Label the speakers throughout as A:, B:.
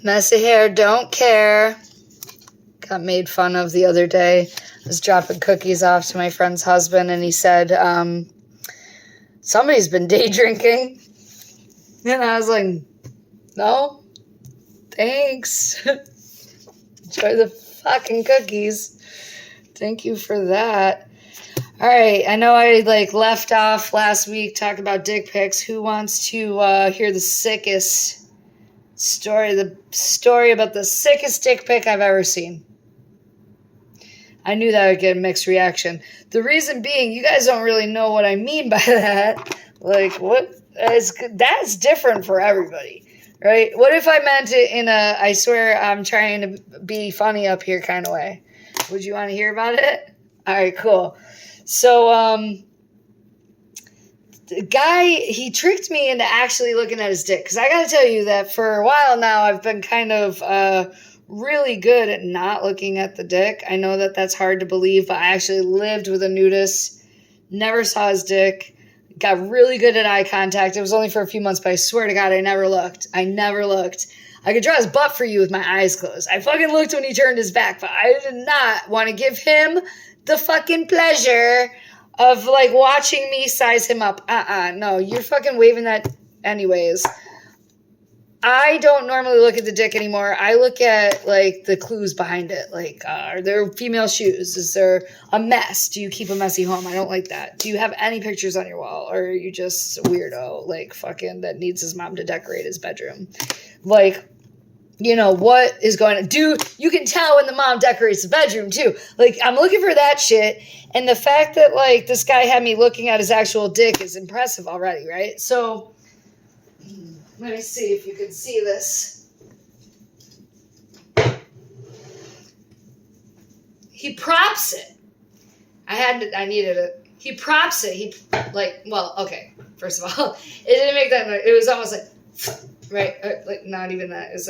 A: Messy hair, don't care. Got made fun of the other day. I was dropping cookies off to my friend's husband, and he said, somebody's been day drinking. And I was like, no, thanks. Enjoy the fucking cookies. Thank you for that. All right, I know I left off last week talking about dick pics. Who wants to hear the sickest story? The story about the sickest dick pic I've ever seen. I knew that would get a mixed reaction. The reason being, you guys don't really know what I mean by that. That's different for everybody, right? What if I meant it in a, I swear I'm trying to be funny up here kind of way? Would you want to hear about it? All right, cool. So, the guy, he tricked me into actually looking at his dick. Because I got to tell you that for a while now, I've been kind of really good at not looking at the dick. I know that that's hard to believe, but I actually lived with a nudist, never saw his dick, got really good at eye contact. It was only for a few months, but I swear to God, I never looked. I could draw his butt for you with my eyes closed. I fucking looked when he turned his back, but I did not want to give him the fucking pleasure of watching me size him up. No, you're fucking waving that anyways. I don't normally look at the dick anymore. I look at the clues behind it. Are there female shoes? Is there a mess? Do you keep a messy home? I don't like that. Do you have any pictures on your wall? Or are you just a weirdo that needs his mom to decorate his bedroom? What is going on? You can tell when the mom decorates the bedroom too. I'm looking for that shit. And the fact that this guy had me looking at his actual dick is impressive already, right? So let me see if you can see this. He props it. I needed it. He props it. Okay. First of all, it didn't make that noise. It was almost right? Not even that. It's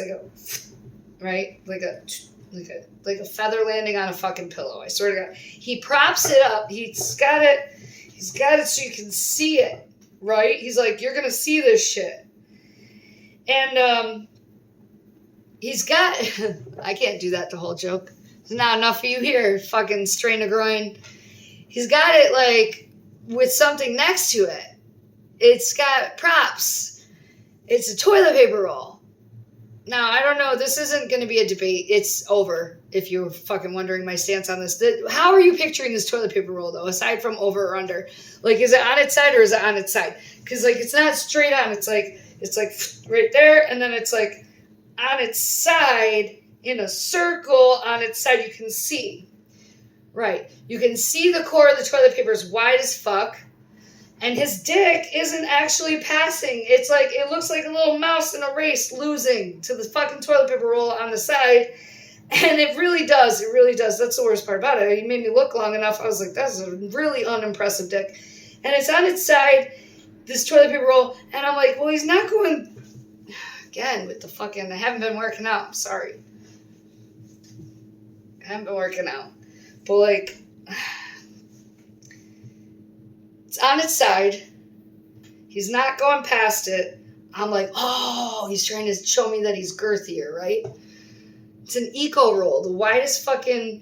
A: right? Like a feather landing on a fucking pillow. I swear to God. He props it up. He's got it so you can see it, right? He's like, you're gonna see this shit. And he's got I can't do that the whole joke. There's not enough for you here, fucking strain a groin. He's got it with something next to it. It's got props. It's a toilet paper roll. Now, I don't know. This isn't going to be a debate. It's over, if you're fucking wondering my stance on this. How are you picturing this toilet paper roll, though, aside from over or under? Is it on its side or is it on its side? Because, it's not straight on. It's right there, and then it's, on its side, in a circle on its side, you can see. Right. You can see the core of the toilet paper is wide as fuck. And his dick isn't actually passing. It's it looks like a little mouse in a race losing to the fucking toilet paper roll on the side. And it really does. It really does. That's the worst part about it. He made me look long enough. I was like, that's a really unimpressive dick. And it's on its side, this toilet paper roll. And I'm like, well, he's not going, again, with the fucking, I haven't been working out. I'm sorry. I haven't been working out. But it's on its side. He's not going past it. I'm like, oh, he's trying to show me that he's girthier, right? It's an eco roll, the widest fucking,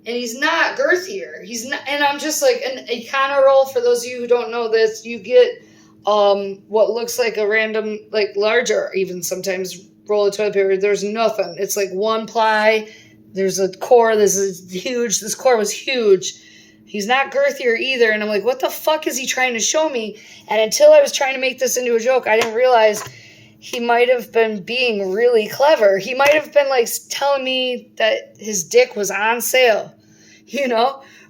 A: and he's not girthier. He's not, and I'm just an Econo roll. For those of you who don't know this, you get what looks like a random, larger, even sometimes roll of toilet paper. There's nothing. It's one ply. There's a core. This is huge. This core was huge. He's not girthier either. And I'm like, what the fuck is he trying to show me? And until I was trying to make this into a joke, I didn't realize he might have been being really clever. He might have been telling me that his dick was on sale,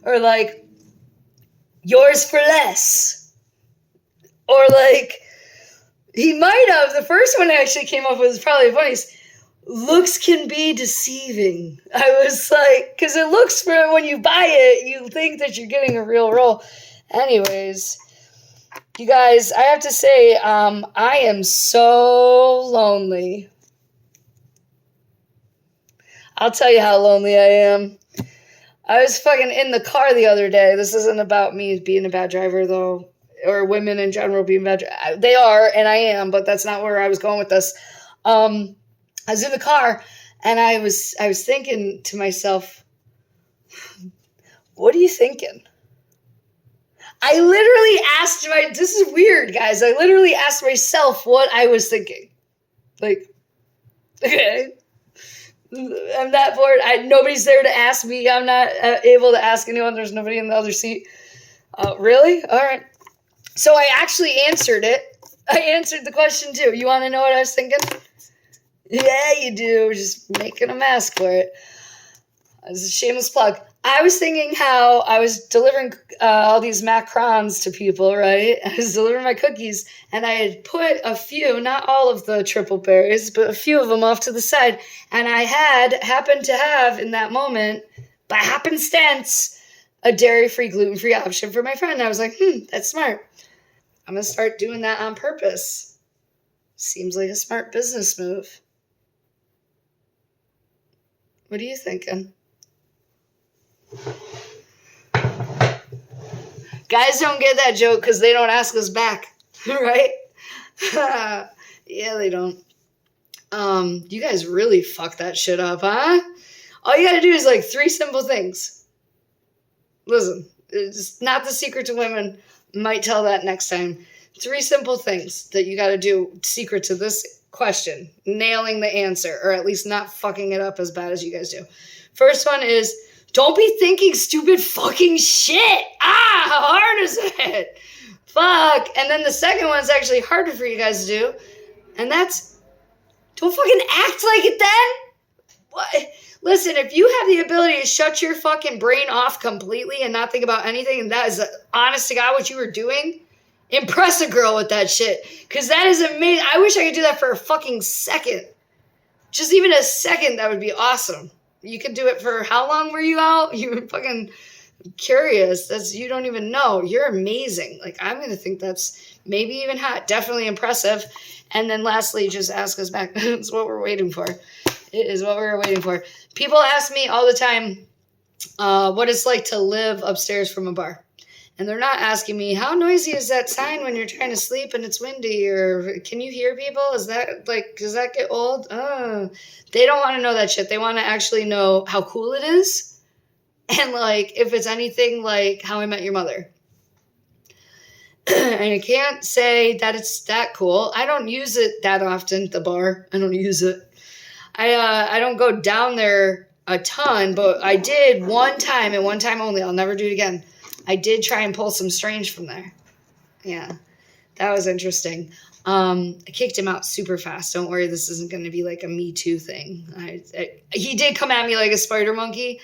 A: or yours for less. Or he might have, the first one I actually came up with was probably the funniest. Looks can be deceiving. I was because it looks, for when you buy it, you think that you're getting a real roll. Anyways, you guys, I have to say, I am so lonely. I'll tell you how lonely I am. I was fucking in the car the other day. This isn't about me being a bad driver, though, or women in general being bad. They are, and I am, but that's not where I was going with this. I was in the car and I was thinking to myself, what are you thinking? I literally asked this is weird, guys. I literally asked myself what I was thinking. Like, okay, I'm that bored. Nobody's there to ask me. I'm not able to ask anyone. There's nobody in the other seat. Really? All right. So I actually answered it. I answered the question too. You want to know what I was thinking? Yeah, you do. Just making a mask for it. This is a shameless plug. I was thinking how I was delivering all these macarons to people, right? I was delivering my cookies, and I had put a few, not all of the triple berries, but a few of them off to the side. And I happened to have, in that moment, by happenstance, a dairy-free, gluten-free option for my friend. I was like, that's smart. I'm going to start doing that on purpose. Seems like a smart business move. What are you thinking? Guys don't get that joke because they don't ask us back, right? Yeah, they don't. You guys really fuck that shit up, huh? All you gotta do is like 3 simple things. Listen, it's not the secret to women. Might tell that next time. 3 simple things that you gotta do, secret to this question. Nailing the answer, or at least not fucking it up as bad as you guys do. First one is, don't be thinking stupid fucking shit. How hard is it? Fuck. And then the second one's actually harder for you guys to do. And that's, don't fucking act like it then. What? Listen, if you have the ability to shut your fucking brain off completely and not think about anything, and that is honest to God what you were doing, impress a girl with that shit. Because that is amazing. I wish I could do that for a fucking second. Just even a second, that would be awesome. You could do it for how long were you out? You were fucking curious. You don't even know. You're amazing. Like, I'm going to think that's maybe even hot. Definitely impressive. And then lastly, just ask us back. It's what we're waiting for. It is what we're waiting for. People ask me all the time what it's like to live upstairs from a bar. And they're not asking me, how noisy is that sign when you're trying to sleep and it's windy? Or can you hear people? Does that get old? They don't want to know that shit. They want to actually know how cool it is. And, like, if it's anything like How I Met Your Mother. And I can't say that it's that cool. I don't use it that often, the bar. I don't use it. I don't go down there a ton, but I did one time and one time only. I'll never do it again. I did try and pull some strange from there. Yeah, that was interesting. I kicked him out super fast. Don't worry, this isn't going to be like a Me Too thing. He did come at me like a spider monkey.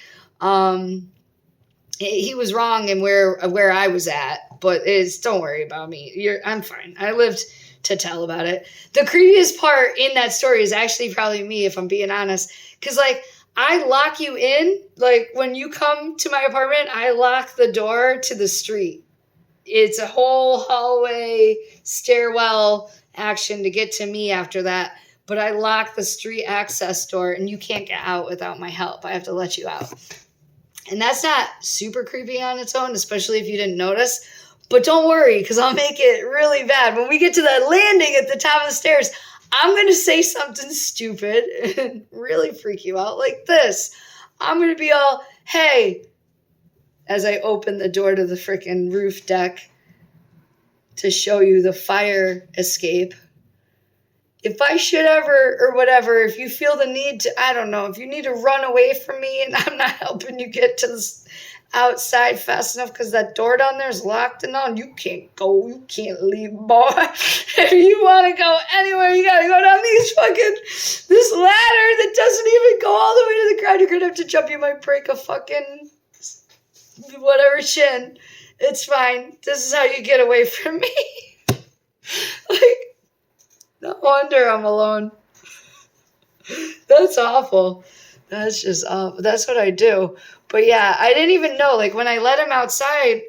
A: He was wrong in where I was at, but don't worry about me. I'm fine. I lived to tell about it. The creepiest part in that story is actually probably me, if I'm being honest, because like, I lock you in. Like, when you come to my apartment, I lock the door to the street. It's a whole hallway, stairwell action to get to me after that. But I lock the street access door, and you can't get out without my help. I have to let you out. And that's not super creepy on its own, especially if you didn't notice. But don't worry, because I'll make it really bad. When we get to that landing at the top of the stairs, I'm going to say something stupid and really freak you out like this. I'm going to be all, hey, as I open the door to the freaking roof deck to show you the fire escape. If I should ever, or whatever, if you feel the need to, I don't know, if you need to run away from me and I'm not helping you get to this outside fast enough because that door down there is locked and on, you can't go, you can't leave, boy. If you want to go anywhere, you gotta go down this ladder that doesn't even go all the way to the ground. You're gonna have to jump. You might break a fucking whatever shin. It's fine. This is how you get away from me. Like, no wonder I'm alone. That's awful. That's just awful. That's what I do. But yeah, I didn't even know. Like, when I let him outside,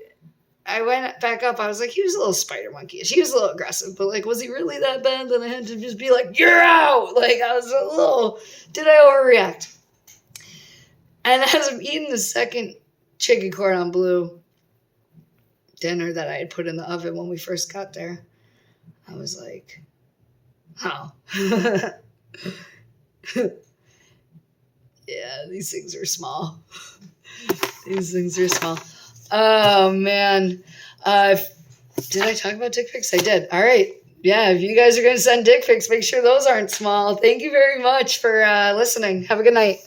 A: I went back up. I was like, he was a little spider monkey-ish. He was a little aggressive. But, like, was he really that bad? Then I had to just be like, you're out. Like, I was a little, did I overreact? And as I'm eating the second chicken cordon bleu dinner that I had put in the oven when we first got there, I was like, oh. Yeah, these things are small. These things are small. Oh, man. Did I talk about dick pics? I did. All right. Yeah, if you guys are going to send dick pics, make sure those aren't small. Thank you very much for listening. Have a good night.